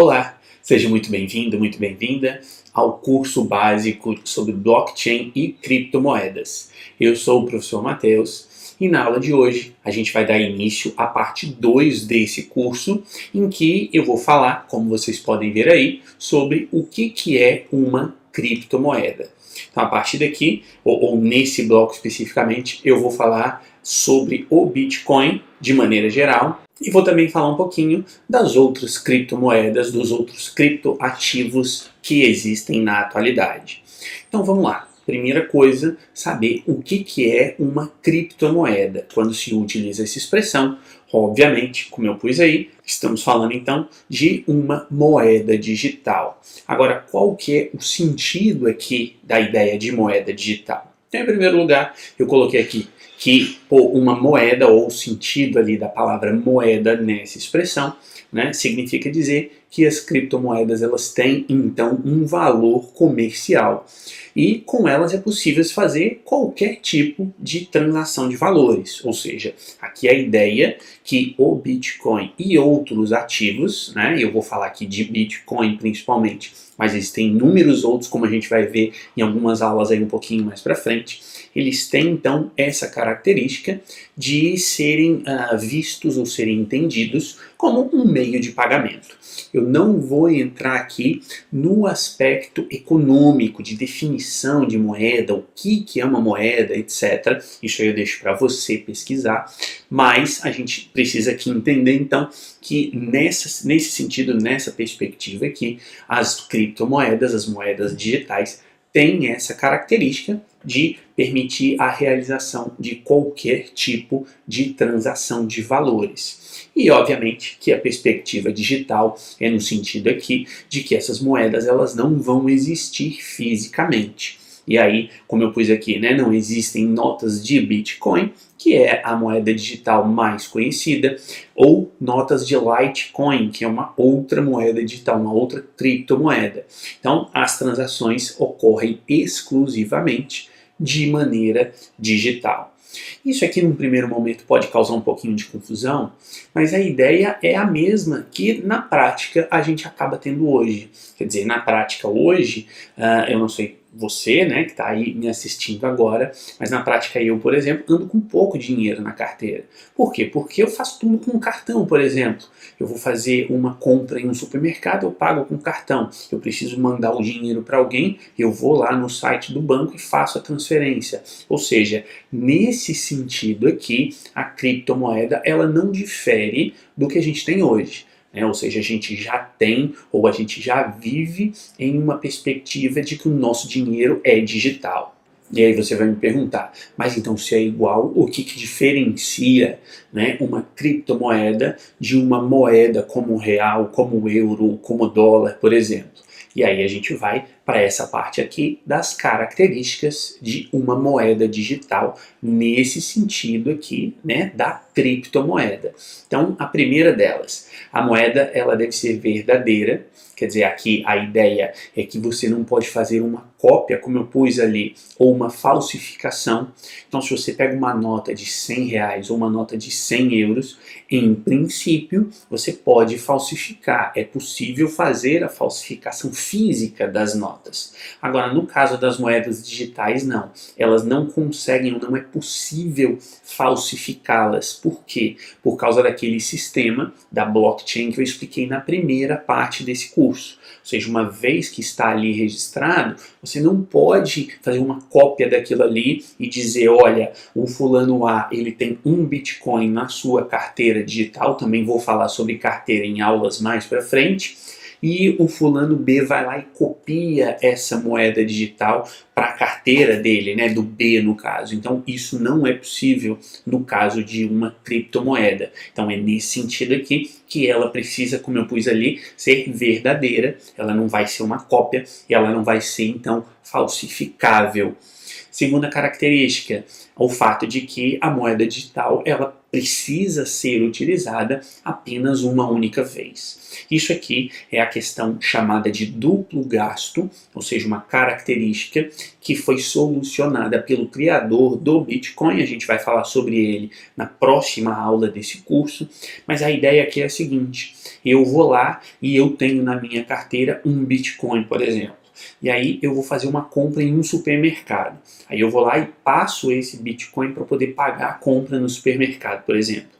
Olá, seja muito bem-vindo, muito bem-vinda ao curso básico sobre blockchain e criptomoedas. Eu sou o professor Matheus e na aula de hoje a gente vai dar início à parte 2 desse curso, em que eu vou falar, como vocês podem ver aí, sobre o que é uma criptomoeda. Então, a partir daqui, ou nesse bloco especificamente, eu vou falar sobre o Bitcoin de maneira geral e vou também falar um pouquinho das outras criptomoedas, dos outros criptoativos que existem na atualidade. Então vamos lá. Primeira coisa, saber o que é uma criptomoeda. Quando se utiliza essa expressão, obviamente, como eu pus aí, estamos falando então de uma moeda digital. Agora, qual que é o sentido aqui da ideia de moeda digital? Então, em primeiro lugar, eu coloquei aqui que uma moeda, ou o sentido ali da palavra moeda nessa expressão, né, significa dizer que as criptomoedas elas têm então um valor comercial e com elas é possível fazer qualquer tipo de transação de valores, ou seja, aqui a ideia que o Bitcoin e outros ativos, né, eu vou falar aqui de Bitcoin principalmente, mas existem inúmeros outros, como a gente vai ver em algumas aulas aí um pouquinho mais para frente, eles têm então essa característica de serem vistos ou serem entendidos como um meio de pagamento. Eu não vou entrar aqui no aspecto econômico, de definição de moeda, o que é uma moeda, etc. Isso aí eu deixo para você pesquisar, mas a gente precisa aqui entender então que nesse sentido, nessa perspectiva aqui, as criptomoedas, as moedas digitais, têm essa característica de permitir a realização de qualquer tipo de transação de valores. E obviamente que a perspectiva digital é no sentido aqui de que essas moedas elas não vão existir fisicamente. E aí, como eu pus aqui, né, não existem notas de Bitcoin, que é a moeda digital mais conhecida, ou notas de Litecoin, que é uma outra moeda digital, uma outra criptomoeda. Então, as transações ocorrem exclusivamente de maneira digital. Isso aqui, num primeiro momento, pode causar um pouquinho de confusão, mas a ideia é a mesma que, na prática, a gente acaba tendo hoje. Quer dizer, na prática, hoje, eu não sei você, né, que está aí me assistindo agora, mas na prática eu, por exemplo, ando com pouco dinheiro na carteira. Por quê? Porque eu faço tudo com cartão, por exemplo. Eu vou fazer uma compra em um supermercado, eu pago com cartão. Eu preciso mandar o dinheiro para alguém, eu vou lá no site do banco e faço a transferência. Ou seja, nesse sentido aqui, a criptomoeda ela não difere do que a gente tem hoje. Ou seja, a gente já tem ou a gente já vive em uma perspectiva de que o nosso dinheiro é digital. E aí você vai me perguntar, mas então se é igual, o que diferencia, né, uma criptomoeda de uma moeda como o real, como o euro, como o dólar, por exemplo? E aí a gente vai para essa parte aqui das características de uma moeda digital, nesse sentido aqui, né, da criptomoeda. Então, a primeira delas, a moeda ela deve ser verdadeira, quer dizer, aqui a ideia é que você não pode fazer uma cópia, como eu pus ali, ou uma falsificação. Então, se você pega uma nota de R$100 ou uma nota de 100 euros, em princípio, você pode falsificar. É possível fazer a falsificação física das notas. Agora, no caso das moedas digitais, não. Elas não conseguem, não é possível falsificá-las. Por quê? Por causa daquele sistema da blockchain que eu expliquei na primeira parte desse curso. Ou seja, uma vez que está ali registrado, você não pode fazer uma cópia daquilo ali e dizer, olha, o fulano A, ele tem um Bitcoin na sua carteira digital, também vou falar sobre carteira em aulas mais para frente, e o fulano B vai lá e copia essa moeda digital para a carteira dele, né, do B no caso. Então isso não é possível no caso de uma criptomoeda. Então é nesse sentido aqui que ela precisa, como eu pus ali, ser verdadeira, ela não vai ser uma cópia e ela não vai ser então falsificável. Segunda característica, o fato de que a moeda digital ela precisa ser utilizada apenas uma única vez. Isso aqui é a questão chamada de duplo gasto, ou seja, uma característica que foi solucionada pelo criador do Bitcoin. A gente vai falar sobre ele na próxima aula desse curso, mas a ideia aqui é a seguinte: eu vou lá e eu tenho na minha carteira um Bitcoin, por exemplo. E aí eu vou fazer uma compra em um supermercado. Aí eu vou lá e passo esse Bitcoin para poder pagar a compra no supermercado, por exemplo.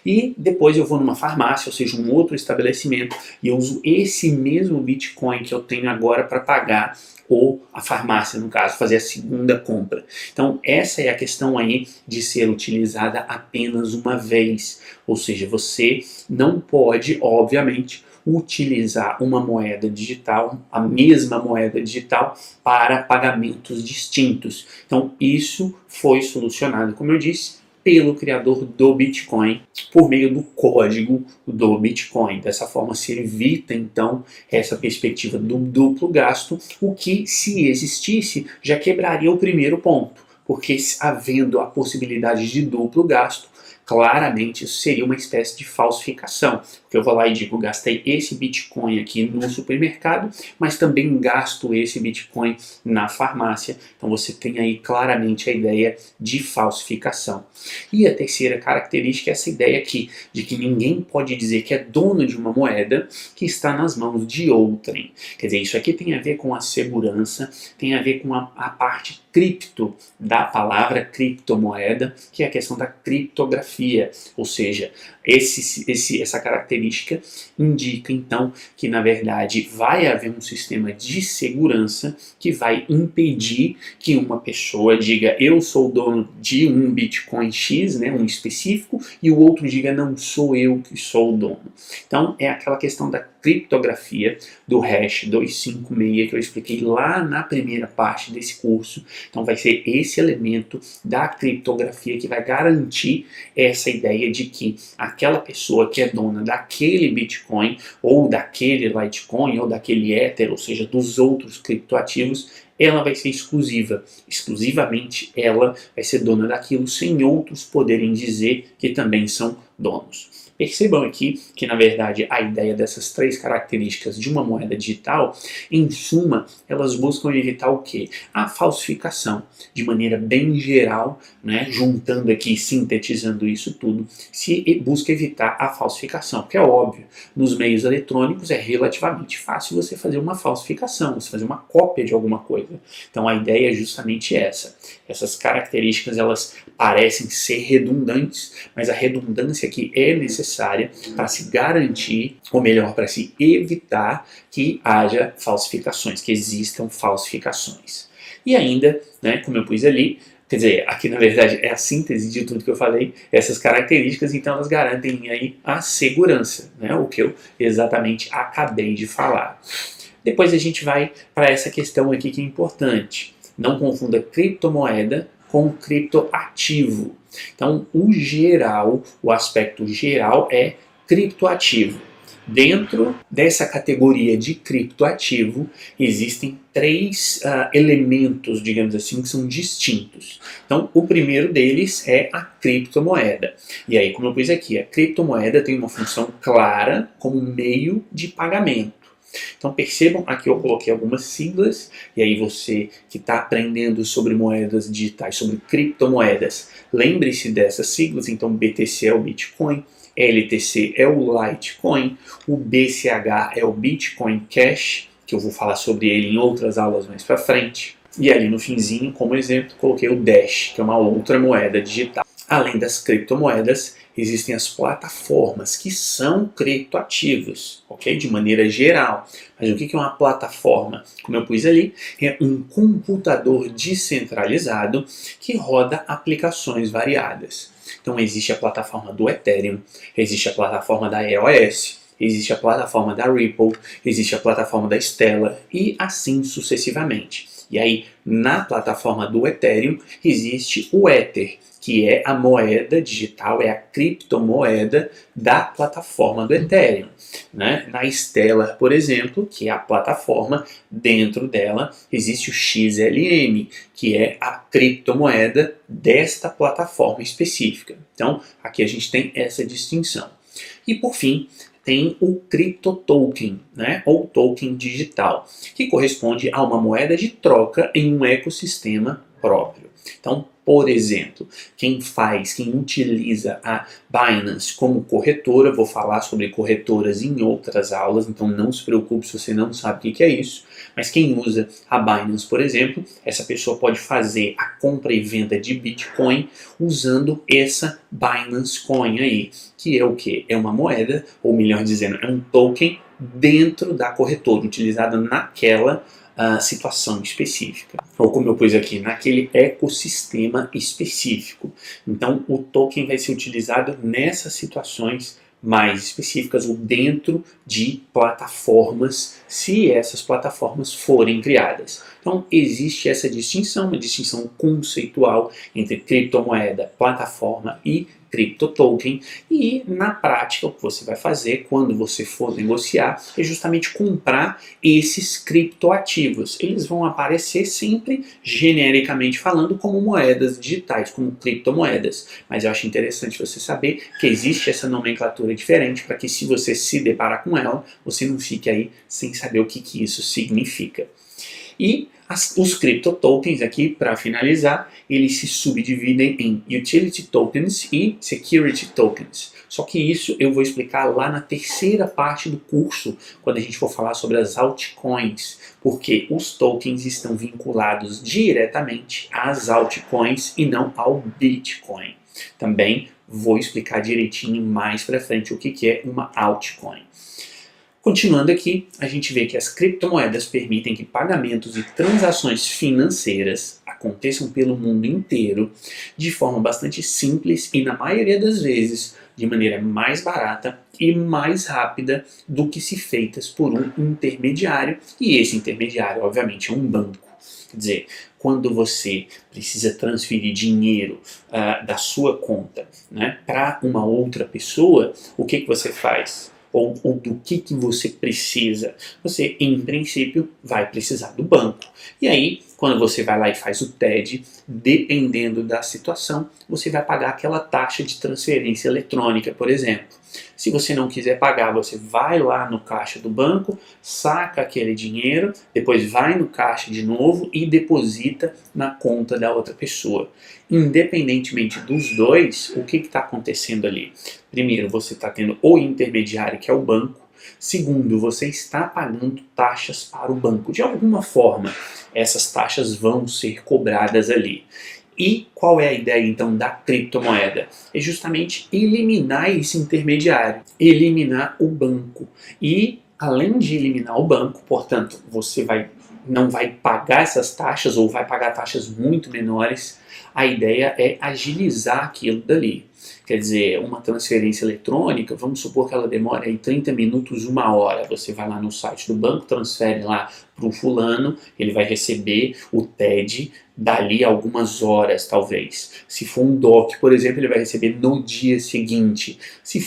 E depois eu vou numa farmácia, ou seja, um outro estabelecimento, e eu uso esse mesmo Bitcoin que eu tenho agora para pagar ou a farmácia, no caso, fazer a segunda compra. Então, essa é a questão aí de ser utilizada apenas uma vez. Ou seja, você não pode, obviamente, utilizar uma moeda digital, a mesma moeda digital, para pagamentos distintos. Então, isso foi solucionado, como eu disse, pelo criador do Bitcoin, por meio do código do Bitcoin. Dessa forma se evita, então, essa perspectiva do duplo gasto, o que, se existisse, já quebraria o primeiro ponto, porque havendo a possibilidade de duplo gasto, claramente isso seria uma espécie de falsificação, porque eu vou lá e digo, gastei esse Bitcoin aqui no supermercado, mas também gasto esse Bitcoin na farmácia. Então você tem aí claramente a ideia de falsificação. E a terceira característica é essa ideia aqui, de que ninguém pode dizer que é dono de uma moeda que está nas mãos de outrem. Quer dizer, isso aqui tem a ver com a segurança, tem a ver com a parte cripto da palavra criptomoeda, que é a questão da criptografia, ou seja, essa característica indica então que na verdade vai haver um sistema de segurança que vai impedir que uma pessoa diga eu sou dono de um Bitcoin X, né, um específico, e o outro diga não sou eu que sou o dono. Então é aquela questão da criptografia do hash 256 que eu expliquei lá na primeira parte desse curso. Então vai ser esse elemento da criptografia que vai garantir essa ideia de que aquela pessoa que é dona daquele Bitcoin ou daquele Litecoin ou daquele Ether, ou seja, dos outros criptoativos, ela vai ser exclusiva. Exclusivamente ela vai ser dona daquilo sem outros poderem dizer que também são donos. Percebam aqui que, na verdade, a ideia dessas três características de uma moeda digital, em suma, elas buscam evitar o quê? A falsificação. De maneira bem geral, né, juntando aqui, sintetizando isso tudo, se busca evitar a falsificação, que é óbvio, nos meios eletrônicos é relativamente fácil você fazer uma falsificação, você fazer uma cópia de alguma coisa. Então a ideia é justamente essa. Essas características, elas parecem ser redundantes, mas a redundância aqui é necessária para se garantir, ou melhor, para se evitar que haja falsificações, que existam falsificações. E ainda, né, como eu pus ali, quer dizer, aqui na verdade é a síntese de tudo que eu falei, essas características, então elas garantem aí a segurança, né, o que eu exatamente acabei de falar. Depois a gente vai para essa questão aqui que é importante. Não confunda criptomoeda com criptoativo. Então, o aspecto geral é criptoativo. Dentro dessa categoria de criptoativo, existem três elementos, digamos assim, que são distintos. Então, o primeiro deles é a criptomoeda. E aí, como eu pus aqui, a criptomoeda tem uma função clara como meio de pagamento. Então percebam, aqui eu coloquei algumas siglas, e aí você que está aprendendo sobre moedas digitais, sobre criptomoedas, lembre-se dessas siglas. Então BTC é o Bitcoin, LTC é o Litecoin, o BCH é o Bitcoin Cash, que eu vou falar sobre ele em outras aulas mais para frente. E ali no finzinho, como exemplo, coloquei o Dash, que é uma outra moeda digital. Além das criptomoedas, existem as plataformas que são criptoativos, ok? De maneira geral. Mas o que é uma plataforma? Como eu pus ali, é um computador descentralizado que roda aplicações variadas. Então existe a plataforma do Ethereum, existe a plataforma da EOS, existe a plataforma da Ripple, existe a plataforma da Stellar e assim sucessivamente. E aí, na plataforma do Ethereum, existe o Ether, que é a moeda digital, é a criptomoeda da plataforma do Ethereum. Né? Na Stellar, por exemplo, que é a plataforma, dentro dela existe o XLM, que é a criptomoeda desta plataforma específica. Então, aqui a gente tem essa distinção. E por fim, tem o CryptoToken, né, ou token digital, que corresponde a uma moeda de troca em um ecossistema próprio. Então, por exemplo, quem utiliza a Binance como corretora, vou falar sobre corretoras em outras aulas, então não se preocupe se você não sabe o que é isso, mas quem usa a Binance, por exemplo, essa pessoa pode fazer a compra e venda de Bitcoin usando essa Binance Coin aí, que é o quê? É uma moeda, ou melhor dizendo, é um token dentro da corretora, utilizada naquela situação específica, ou como eu pus aqui, naquele ecossistema específico. Então, o token vai ser utilizado nessas situações mais específicas ou dentro de plataformas, se essas plataformas forem criadas. Então, existe essa distinção, uma distinção conceitual entre criptomoeda, plataforma e CryptoToken, e na prática o que você vai fazer quando você for negociar é justamente comprar esses criptoativos. Eles vão aparecer sempre genericamente falando como moedas digitais, como criptomoedas, mas eu acho interessante você saber que existe essa nomenclatura diferente para que se você se deparar com ela, você não fique aí sem saber o que isso significa. E os CryptoTokens aqui, para finalizar, eles se subdividem em Utility Tokens e Security Tokens. Só que isso eu vou explicar lá na terceira parte do curso, quando a gente for falar sobre as altcoins, porque os tokens estão vinculados diretamente às altcoins e não ao Bitcoin. Também vou explicar direitinho mais para frente o que é uma altcoin. Continuando aqui, a gente vê que as criptomoedas permitem que pagamentos e transações financeiras aconteçam pelo mundo inteiro de forma bastante simples e, na maioria das vezes, de maneira mais barata e mais rápida do que se feitas por um intermediário, e esse intermediário, obviamente, é um banco. Quer dizer, quando você precisa transferir dinheiro da sua conta, né, para uma outra pessoa, o que você faz? Ou do que você precisa, você, em princípio, vai precisar do banco. E aí, quando você vai lá e faz o TED, dependendo da situação, você vai pagar aquela taxa de transferência eletrônica, por exemplo. Se você não quiser pagar, você vai lá no caixa do banco, saca aquele dinheiro, depois vai no caixa de novo e deposita na conta da outra pessoa. Independentemente dos dois, o que está acontecendo ali? Primeiro, você está tendo o intermediário, que é o banco. Segundo, você está pagando taxas para o banco. De alguma forma, essas taxas vão ser cobradas ali. E qual é a ideia então da criptomoeda? É justamente eliminar esse intermediário, eliminar o banco. E além de eliminar o banco, portanto, você não vai pagar essas taxas ou vai pagar taxas muito menores. A ideia é agilizar aquilo dali. Quer dizer, uma transferência eletrônica, vamos supor que ela demora aí 30 minutos, 1 hora. Você vai lá no site do banco, transfere lá para o fulano, ele vai receber o TED dali algumas horas, talvez. Se for um DOC, por exemplo, ele vai receber no dia seguinte. Se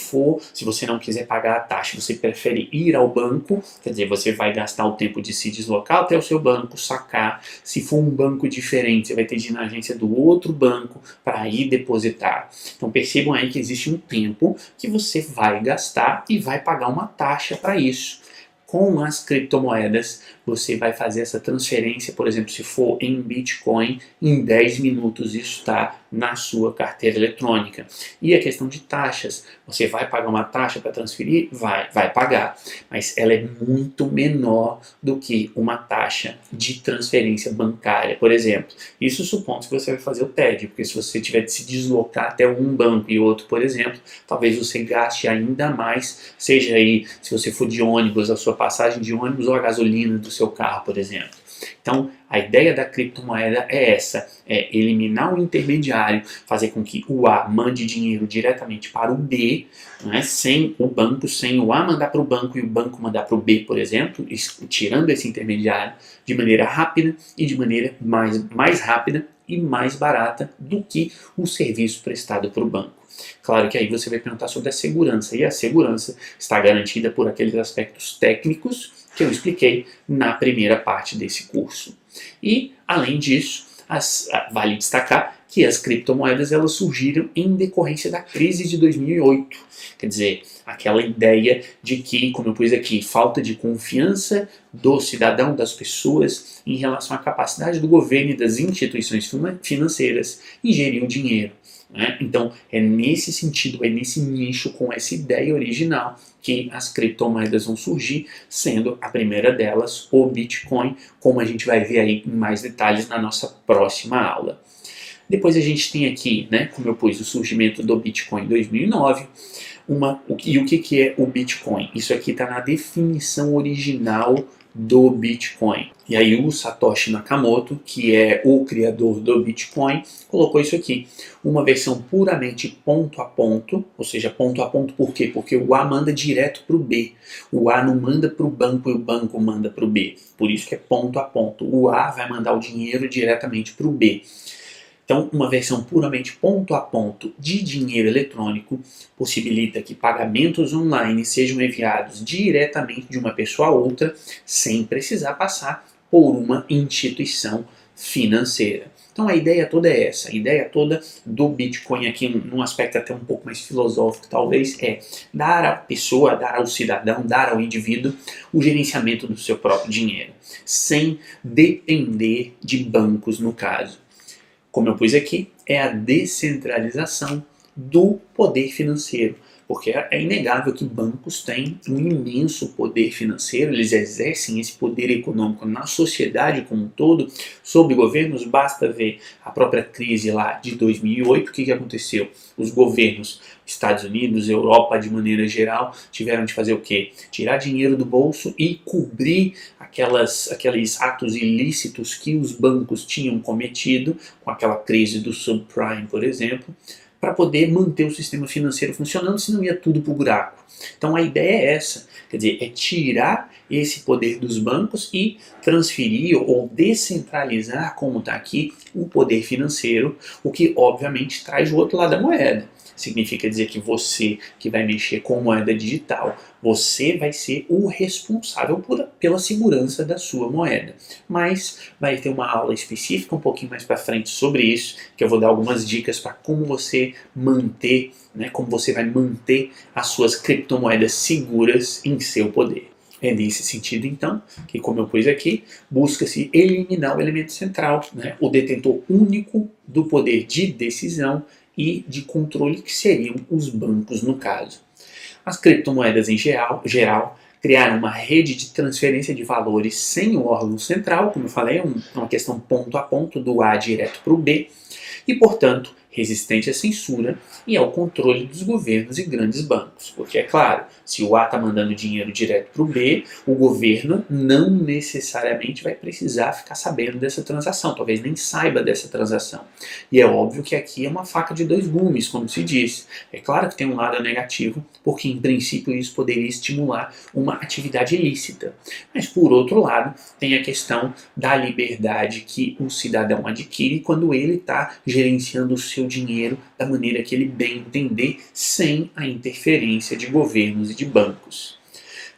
você não quiser pagar a taxa, você prefere ir ao banco, quer dizer, você vai gastar o tempo de se deslocar até o seu banco, sacar. Se for um banco diferente, você vai ter de ir na agência do outro banco para ir depositar. Então percebam aí que existe um tempo que você vai gastar e vai pagar uma taxa para isso. Com as criptomoedas, você vai fazer essa transferência, por exemplo, se for em Bitcoin, em 10 minutos isso está na sua carteira eletrônica. E a questão de taxas, você vai pagar uma taxa para transferir? Vai pagar, mas ela é muito menor do que uma taxa de transferência bancária, por exemplo. Isso supondo que você vai fazer o TED, porque se você tiver de se deslocar até um banco e outro, por exemplo, talvez você gaste ainda mais, seja aí, se você for de ônibus, a sua passagem de ônibus ou a gasolina do seu carro, por exemplo. Então, a ideia da criptomoeda é essa, é eliminar o intermediário, fazer com que o A mande dinheiro diretamente para o B, né, sem o banco, sem o A mandar para o banco e o banco mandar para o B, por exemplo, tirando esse intermediário de maneira rápida e de maneira mais rápida e mais barata do que o serviço prestado por banco. Claro que aí você vai perguntar sobre a segurança, e a segurança está garantida por aqueles aspectos técnicos que eu expliquei na primeira parte desse curso. E, além disso, vale destacar que as criptomoedas elas surgiram em decorrência da crise de 2008. Quer dizer, aquela ideia de que, como eu pus aqui, falta de confiança do cidadão, das pessoas, em relação à capacidade do governo e das instituições financeiras em gerir o dinheiro. Então, é nesse sentido, é nesse nicho, com essa ideia original, que as criptomoedas vão surgir, sendo a primeira delas o Bitcoin, como a gente vai ver aí em mais detalhes na nossa próxima aula. Depois a gente tem aqui, como eu pus, o surgimento do Bitcoin em 2009. E o que é o Bitcoin? Isso aqui está na definição original do Bitcoin. E aí o Satoshi Nakamoto, que é o criador do Bitcoin, colocou isso aqui. Uma versão puramente ponto a ponto, ou seja, ponto a ponto por quê? Porque o A manda direto para o B. O A não manda para o banco e o banco manda para o B. Por isso que é ponto a ponto. O A vai mandar o dinheiro diretamente para o B. Então, uma versão puramente ponto a ponto de dinheiro eletrônico possibilita que pagamentos online sejam enviados diretamente de uma pessoa a outra, sem precisar passar por uma instituição financeira. Então a ideia toda é essa, a ideia toda do Bitcoin aqui, num aspecto até um pouco mais filosófico talvez, é dar à pessoa, dar ao cidadão, dar ao indivíduo o gerenciamento do seu próprio dinheiro, sem depender de bancos no caso. Como eu pus aqui, é a descentralização do poder financeiro, porque é inegável que bancos têm um imenso poder financeiro, eles exercem esse poder econômico na sociedade como um todo, sobre governos. Basta ver a própria crise lá de 2008, o que aconteceu? Os governos, Estados Unidos, Europa de maneira geral, tiveram de fazer o quê? Tirar dinheiro do bolso e cobrir aqueles atos ilícitos que os bancos tinham cometido, com aquela crise do subprime, por exemplo, para poder manter o sistema financeiro funcionando, senão ia tudo para o buraco. Então a ideia é essa, quer dizer, é tirar esse poder dos bancos e transferir ou descentralizar, como está aqui, o poder financeiro, o que obviamente traz o outro lado da moeda. Significa dizer que você que vai mexer com moeda digital, você vai ser o responsável pela segurança da sua moeda. Mas vai ter uma aula específica um pouquinho mais para frente sobre isso, que eu vou dar algumas dicas para como você manter, como você vai manter as suas criptomoedas seguras em seu poder. É nesse sentido, então, que, como eu pus aqui, busca-se eliminar o elemento central, o detentor único do poder de decisão e de controle, que seriam os bancos no caso. As criptomoedas em geral criaram uma rede de transferência de valores sem o órgão central, como eu falei, é uma questão ponto a ponto, do A direto para o B, e, portanto, resistente à censura e ao controle dos governos e grandes bancos. Porque, é claro, se o A está mandando dinheiro direto para o B, o governo não necessariamente vai precisar ficar sabendo dessa transação, talvez nem saiba dessa transação. E é óbvio que aqui é uma faca de dois gumes, como se diz. É claro que tem um lado negativo, porque em princípio isso poderia estimular uma atividade ilícita. Mas, por outro lado, tem a questão da liberdade que o cidadão adquire quando ele está gerenciando o seu dinheiro da maneira que ele bem entender, sem a interferência de governos e de bancos.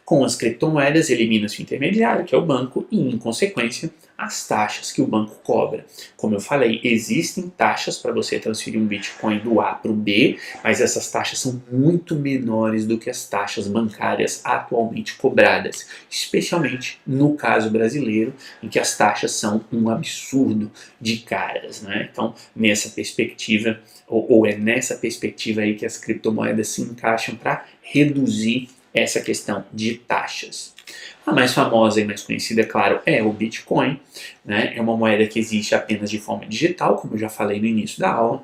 Com as criptomoedas, elimina-se o intermediário, que é o banco, e, em consequência, as taxas que o banco cobra. Como eu falei, existem taxas para você transferir um Bitcoin do A para o B, mas essas taxas são muito menores do que as taxas bancárias atualmente cobradas, especialmente no caso brasileiro, em que as taxas são um absurdo de caras. Então, nessa perspectiva, ou é nessa perspectiva aí que as criptomoedas se encaixam para reduzir essa questão de taxas. A mais famosa e mais conhecida, é claro, é o Bitcoin. É uma moeda que existe apenas de forma digital, como eu já falei no início da aula,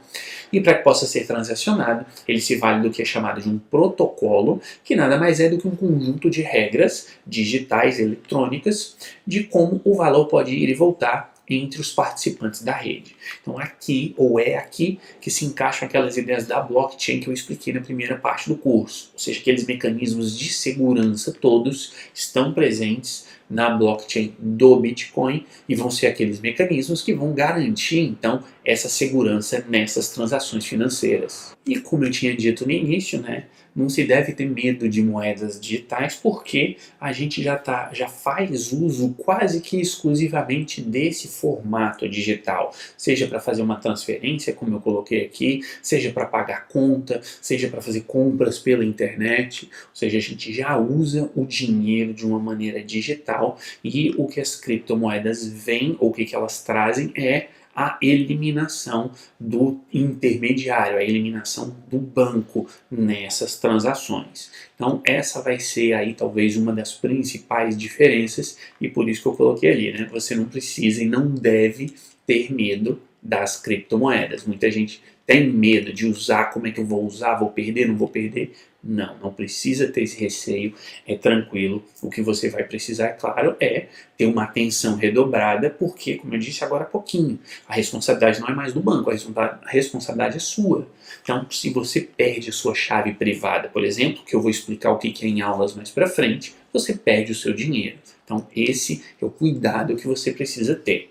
e para que possa ser transacionado, ele se vale do que é chamado de um protocolo, que nada mais é do que um conjunto de regras digitais, eletrônicas, de como o valor pode ir e voltar entre os participantes da rede. Então aqui, ou é aqui, que se encaixam aquelas ideias da blockchain que eu expliquei na primeira parte do curso. Ou seja, aqueles mecanismos de segurança todos estão presentes na blockchain do Bitcoin e vão ser aqueles mecanismos que vão garantir, então, essa segurança nessas transações financeiras. E como eu tinha dito no início, né, não se deve ter medo de moedas digitais porque a gente já faz uso quase que exclusivamente desse formato digital, seja para fazer uma transferência, como eu coloquei aqui, seja para pagar conta, seja para fazer compras pela internet, ou seja, a gente já usa o dinheiro de uma maneira digital e o que as criptomoedas vêm, ou o que elas trazem é a eliminação do intermediário, a eliminação do banco nessas transações. Então essa vai ser aí talvez uma das principais diferenças e por isso que eu coloquei ali, né? Você não precisa e não deve ter medo das criptomoedas. Muita gente tem medo de usar, como é que eu vou usar, vou perder, não vou perder? Não, não precisa ter esse receio, é tranquilo. O que você vai precisar, é claro, é ter uma atenção redobrada, porque, como eu disse agora há pouquinho, a responsabilidade não é mais do banco, a responsabilidade é sua. Então, se você perde a sua chave privada, por exemplo, que eu vou explicar o que é em aulas mais para frente, você perde o seu dinheiro. Então, esse é o cuidado que você precisa ter.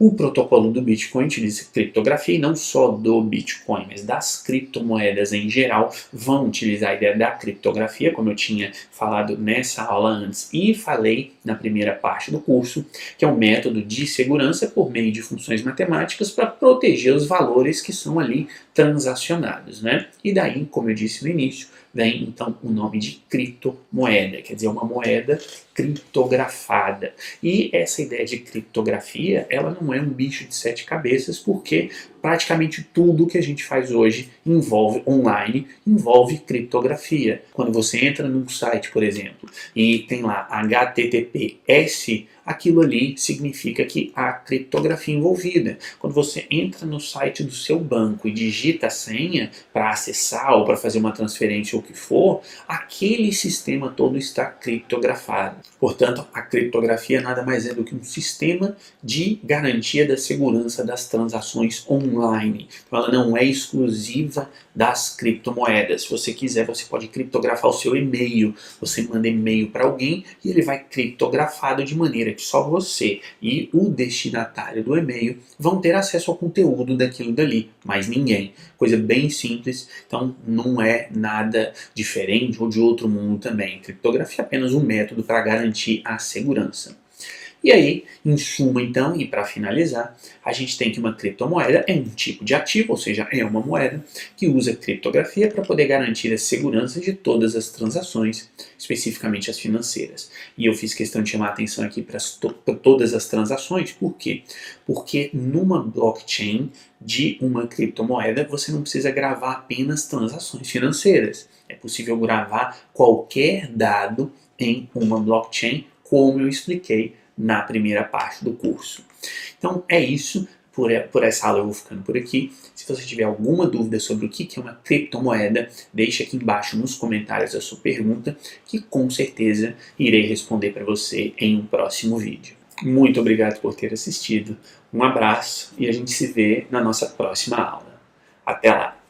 O protocolo do Bitcoin utiliza criptografia e não só do Bitcoin, mas das criptomoedas em geral vão utilizar a ideia da criptografia, como eu tinha falado nessa aula antes e falei na primeira parte do curso, que é um método de segurança por meio de funções matemáticas para proteger os valores que são ali transacionados, né? E daí, como eu disse no início, vem então o nome de criptomoeda, quer dizer, uma moeda criptografada. E essa ideia de criptografia, ela não é um bicho de sete cabeças, porque praticamente tudo que a gente faz hoje envolve online, envolve criptografia. Quando você entra num site, por exemplo, e tem lá HTTPS, aquilo ali significa que há criptografia envolvida. Quando você entra no site do seu banco e digita a senha para acessar ou para fazer uma transferência ou o que for, aquele sistema todo está criptografado. Portanto, a criptografia nada mais é do que um sistema de garantia da segurança das transações online. Então, ela não é exclusiva das criptomoedas. Se você quiser, você pode criptografar o seu e-mail. Você manda e-mail para alguém e ele vai criptografado de maneira que só você e o destinatário do e-mail vão ter acesso ao conteúdo daquilo dali, mais ninguém. Coisa bem simples, então não é nada diferente ou de outro mundo também. Criptografia é apenas um método para garantir a segurança. E aí, em suma então, e para finalizar, a gente tem que uma criptomoeda é um tipo de ativo, ou seja, é uma moeda que usa criptografia para poder garantir a segurança de todas as transações, especificamente as financeiras. E eu fiz questão de chamar a atenção aqui para todas as transações, por quê? Porque numa blockchain de uma criptomoeda você não precisa gravar apenas transações financeiras. É possível gravar qualquer dado em uma blockchain, como eu expliquei na primeira parte do curso. Então é isso, por essa aula eu vou ficando por aqui. Se você tiver alguma dúvida sobre o que é uma criptomoeda, deixe aqui embaixo nos comentários a sua pergunta, que com certeza irei responder para você em um próximo vídeo. Muito obrigado por ter assistido, um abraço e a gente se vê na nossa próxima aula. Até lá!